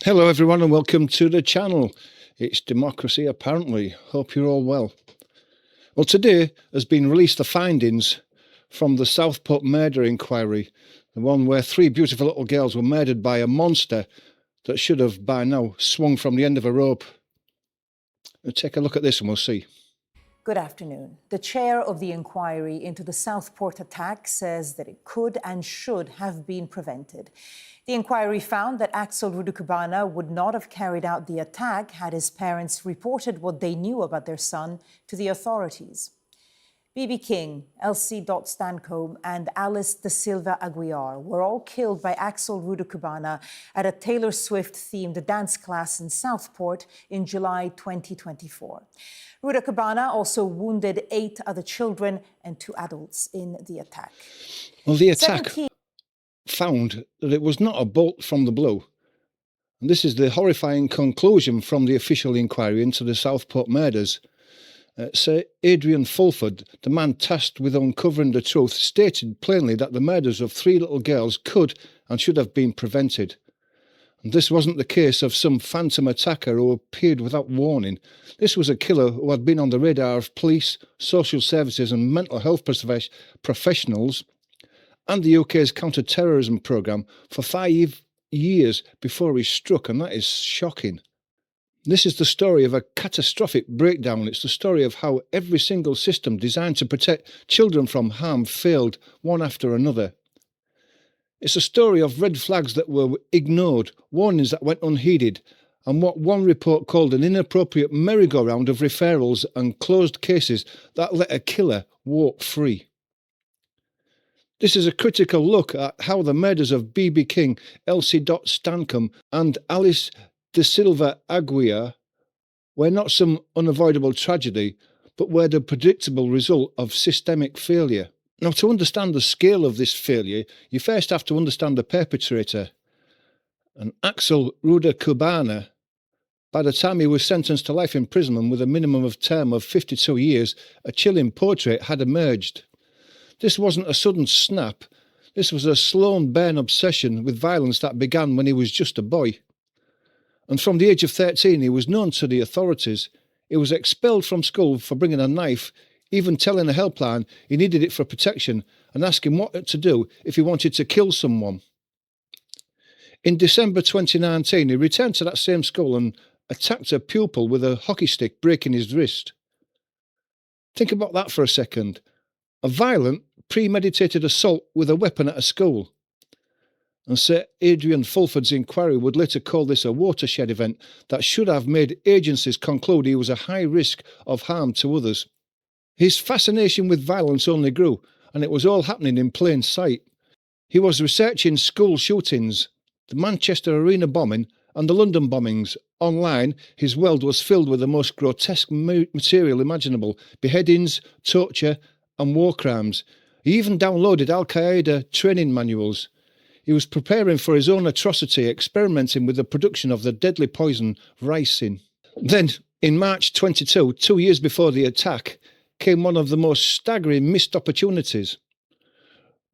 Hello everyone and welcome to the channel. It's Democracy Apparently. Hope you're all well. Well, today has been released the findings from the Southport murder inquiry, the one where three beautiful little girls were murdered by a monster that should have by now swung from the end of a rope. Now take a look at this and we'll see. Good afternoon. The chair of the inquiry into the Southport attack says that it could and should have been prevented. The inquiry found that Axel Rudakubana would not have carried out the attack had his parents reported what they knew about their son to the authorities. B.B. King, Elsie Stancombe and Alice De Silva Aguiar were all killed by Axel Rudakubana at a Taylor Swift-themed dance class in Southport in July 2024. Rudakubana also wounded 8 other children and 2 adults in the attack. Well, the attack found that it was not a bolt from the blue. And this is the horrifying conclusion from the official inquiry into the Southport murders. Sir Adrian Fulford, the man tasked with uncovering the truth, stated plainly that the murders of 3 little girls could and should have been prevented. And this wasn't the case of some phantom attacker who appeared without warning. This was a killer who had been on the radar of police, social services and mental health professionals and the UK's counter-terrorism programme for 5 years before he struck, and that is shocking. This is the story of a catastrophic breakdown. It's the story of how every single system designed to protect children from harm failed one after another. It's a story of red flags that were ignored, warnings that went unheeded, and what one report called an inappropriate merry-go-round of referrals and closed cases that let a killer walk free. This is a critical look at how the murders of B.B. King, Elsie Stancombe and Alice De Silva Aguiar were not some unavoidable tragedy, but were the predictable result of systemic failure. Now, to understand the scale of this failure, you first have to understand the perpetrator. And Axel Rudakubana, by the time he was sentenced to life imprisonment with a minimum of term of 52 years, a chilling portrait had emerged. This wasn't a sudden snap. This was a slow and burn obsession with violence that began when he was just a boy. And from the age of 13, he was known to the authorities. He was expelled from school for bringing a knife, even telling a helpline he needed it for protection and asking what to do if he wanted to kill someone. In December 2019, he returned to that same school and attacked a pupil with a hockey stick, breaking his wrist. Think about that for a second. A violent, premeditated assault with a weapon at a school. And Sir Adrian Fulford's inquiry would later call this a watershed event that should have made agencies conclude he was a high risk of harm to others. His fascination with violence only grew, and it was all happening in plain sight. He was researching school shootings, the Manchester Arena bombing and the London bombings. Online, his world was filled with the most grotesque material imaginable: beheadings, torture and war crimes. He even downloaded Al-Qaeda training manuals. He was preparing for his own atrocity, experimenting with the production of the deadly poison ricin. Then, in March 22, 2 years before the attack, came one of the most staggering missed opportunities.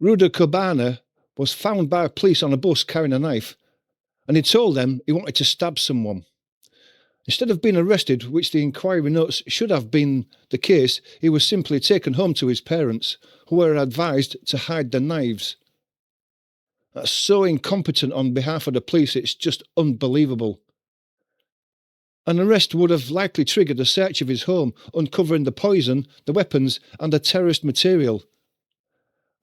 Rudakubana was found by police on a bus carrying a knife, and he told them he wanted to stab someone. Instead of being arrested, which the inquiry notes should have been the case, he was simply taken home to his parents, who were advised to hide the knives. That's so incompetent on behalf of the police, it's just unbelievable. An arrest would have likely triggered a search of his home, uncovering the poison, the weapons and the terrorist material.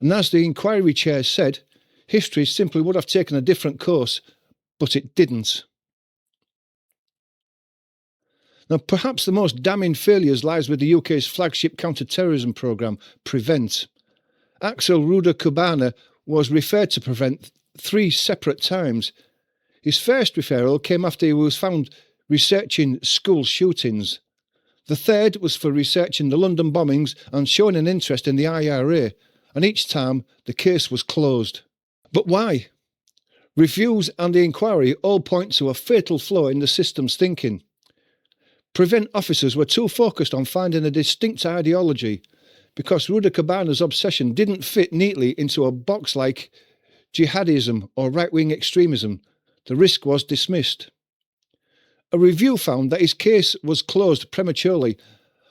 And as the inquiry chair said, history simply would have taken a different course, but it didn't. Now, perhaps the most damning failures lies with the UK's flagship counter-terrorism programme, PREVENT. Axel Rudakubana was referred to PREVENT 3 separate times. His first referral came after he was found researching school shootings. The third was for researching the London bombings and showing an interest in the IRA, and each time the case was closed. But why? Reviews and the inquiry all point to a fatal flaw in the system's thinking. PREVENT officers were too focused on finding a distinct ideology, because Rudakubana's obsession didn't fit neatly into a box like jihadism or right-wing extremism. The risk was dismissed. A review found that his case was closed prematurely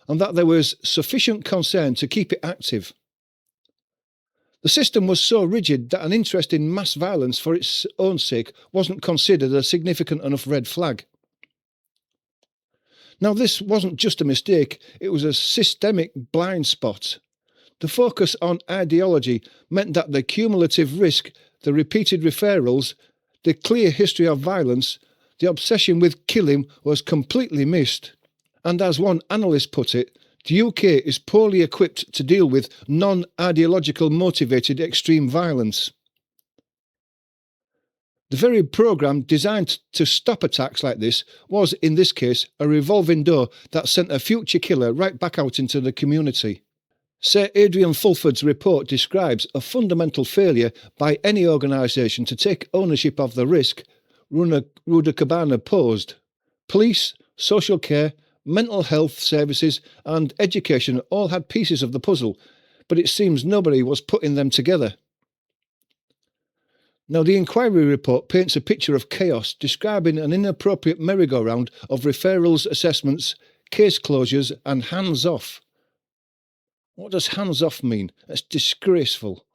and that there was sufficient concern to keep it active. The system was so rigid that an interest in mass violence for its own sake wasn't considered a significant enough red flag. Now, this wasn't just a mistake, it was a systemic blind spot. The focus on ideology meant that the cumulative risk, the repeated referrals, the clear history of violence, the obsession with killing was completely missed. And as one analyst put it, the UK is poorly equipped to deal with non-ideological motivated extreme violence. The very programme designed to stop attacks like this was, in this case, a revolving door that sent a future killer right back out into the community. Sir Adrian Fulford's report describes a fundamental failure by any organisation to take ownership of the risk Rudakabana posed. Police, social care, mental health services and education all had pieces of the puzzle, but it seems nobody was putting them together. Now, the inquiry report paints a picture of chaos, describing an inappropriate merry-go-round of referrals, assessments, case closures and hands-off. What does hands-off mean? That's disgraceful.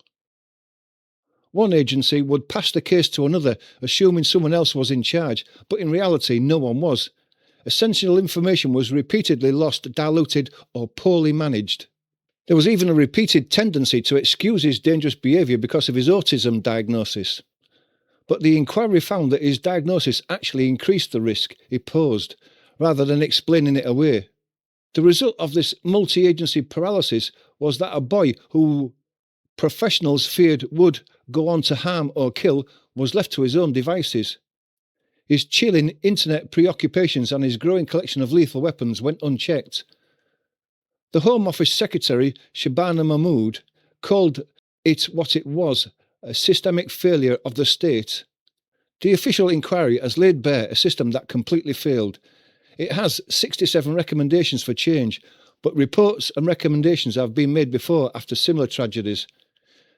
One agency would pass the case to another, assuming someone else was in charge, but in reality no one was. Essential information was repeatedly lost, diluted or poorly managed. There was even a repeated tendency to excuse his dangerous behaviour because of his autism diagnosis. But the inquiry found that his diagnosis actually increased the risk he posed, rather than explaining it away. The result of this multi-agency paralysis was that a boy who professionals feared would go on to harm or kill was left to his own devices. His chilling internet preoccupations and his growing collection of lethal weapons went unchecked. The Home Office Secretary, Shabana Mahmood, called it what it was, a systemic failure of the state. The official inquiry has laid bare a system that completely failed. It has 67 recommendations for change, but reports and recommendations have been made before after similar tragedies.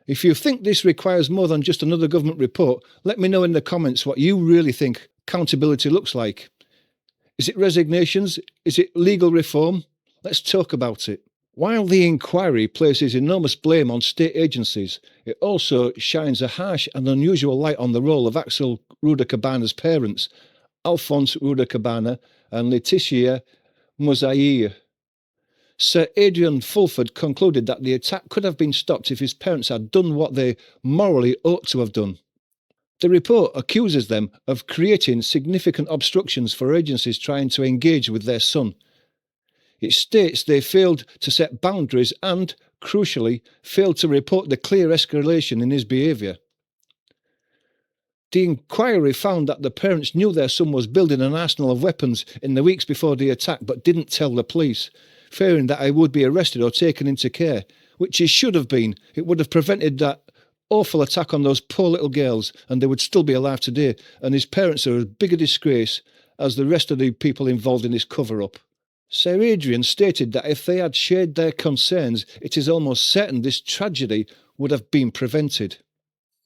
If you think this requires more than just another government report, let me know in the comments what you really think accountability looks like. Is it resignations? Is it legal reform? Let's talk about it. While the inquiry places enormous blame on state agencies, it also shines a harsh and unusual light on the role of Axel Rudakabana's parents, Alphonse Rudakabana and Laetitia Mozaïr. Sir Adrian Fulford concluded that the attack could have been stopped if his parents had done what they morally ought to have done. The report accuses them of creating significant obstructions for agencies trying to engage with their son. It states they failed to set boundaries and, crucially, failed to report the clear escalation in his behaviour. The inquiry found that the parents knew their son was building an arsenal of weapons in the weeks before the attack but didn't tell the police, fearing that he would be arrested or taken into care, which he should have been. It would have prevented that awful attack on those poor little girls and they would still be alive today, and his parents are as big a disgrace as the rest of the people involved in this cover-up. Sir Adrian stated that if they had shared their concerns, it is almost certain this tragedy would have been prevented.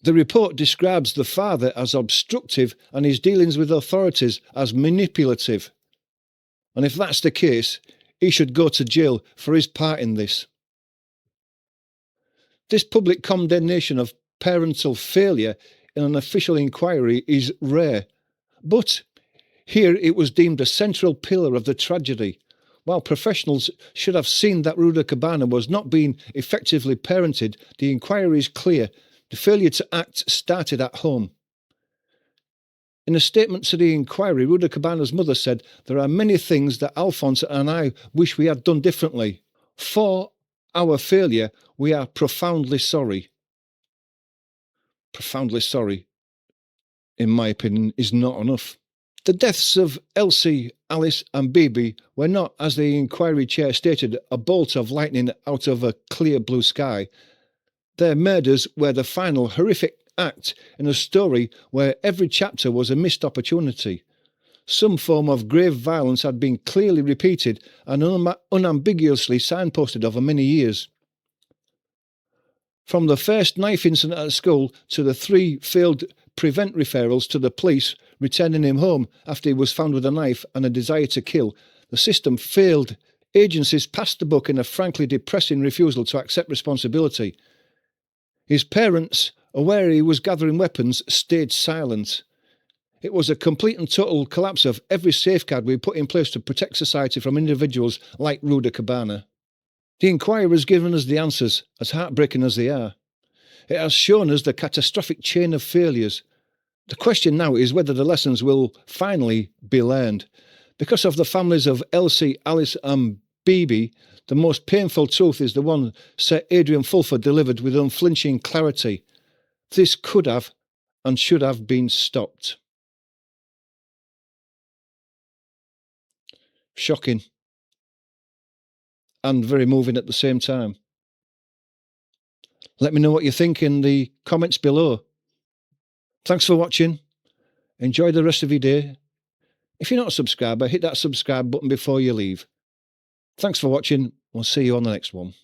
The report describes the father as obstructive and his dealings with authorities as manipulative. And if that's the case, he should go to jail for his part in this. This public condemnation of parental failure in an official inquiry is rare, but here it was deemed a central pillar of the tragedy. While professionals should have seen that Rudakabana was not being effectively parented, the inquiry is clear. The failure to act started at home. In a statement to the inquiry, Rudakabana's mother said, "There are many things that Alphonse and I wish we had done differently. For our failure, we are profoundly sorry." Profoundly sorry, in my opinion, is not enough. The deaths of Elsie, Alice and Bibi were not, as the inquiry chair stated, a bolt of lightning out of a clear blue sky. Their murders were the final horrific act in a story where every chapter was a missed opportunity. Some form of grave violence had been clearly repeated and unambiguously signposted over many years. From the first knife incident at school to the 3 failed prevent referrals to the police returning him home after he was found with a knife and a desire to kill, the system failed. Agencies passed the buck in a frankly depressing refusal to accept responsibility. His parents, aware he was gathering weapons, stayed silent. It was a complete and total collapse of every safeguard we put in place to protect society from individuals like Ruda Cabana. The inquiry has given us the answers, as heartbreaking as they are. It has shown us the catastrophic chain of failures. The question now is whether the lessons will finally be learned. Because of the families of Elsie, Alice and Bibi, the most painful truth is the one Sir Adrian Fulford delivered with unflinching clarity. This could have and should have been stopped. Shocking. And very moving at the same time. Let me know what you think in the comments below. Thanks for watching. Enjoy the rest of your day. If you're not a subscriber, hit that subscribe button before you leave. Thanks for watching. We'll see you on the next one.